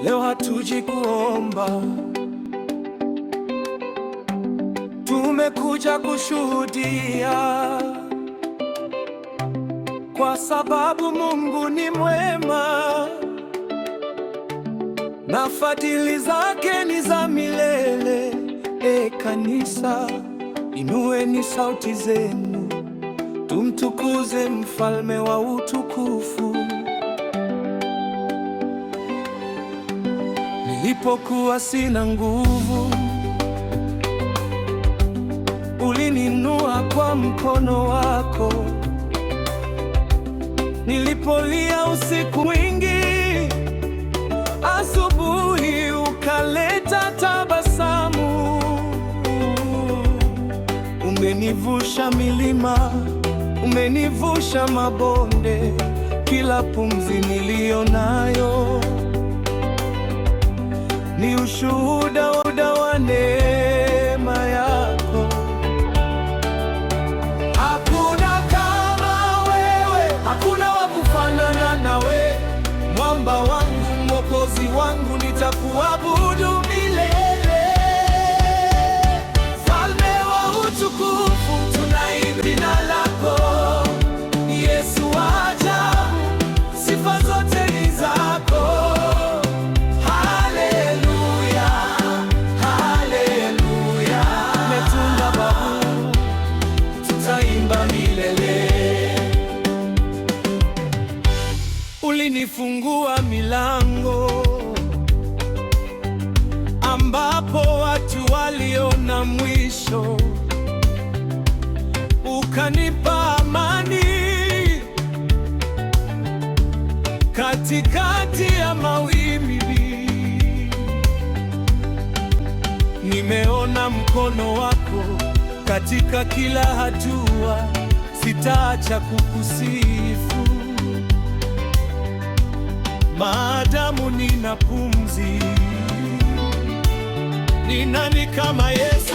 Leo hatuji kuomba, tumekuja kushuhudia, kwa sababu Mungu ni mwema na fadhili zake ni za milele. Kanisa, inueni sauti zenu, tumtukuze mfalme wa utukufu. Nilipokuwa sina nguvu, ulininua kwa mkono wako. Nilipolia usiku mwingi, asubuhi ukaleta tabasamu. Umenivusha milima, umenivusha mabonde, kila pumzi niliyo nayo ni ushuhuda wa neema yako. Hakuna kama wewe, hakuna wa kufanana nawe. Mwamba wangu, Mwokozi wangu, nitakuabudu milele. Mfalme wa utukufu, tunaimba jina lako. Yesu wa ajabu, sifa zote ni zako. Ulinifungua milango ambapo watu waliona mwisho, ukanipa amani katikati ya mawimbi. Nimeona mkono wako katika kila hatua, sitaacha kukusifu maadamu nina pumzi. Ni nani kama Yesu?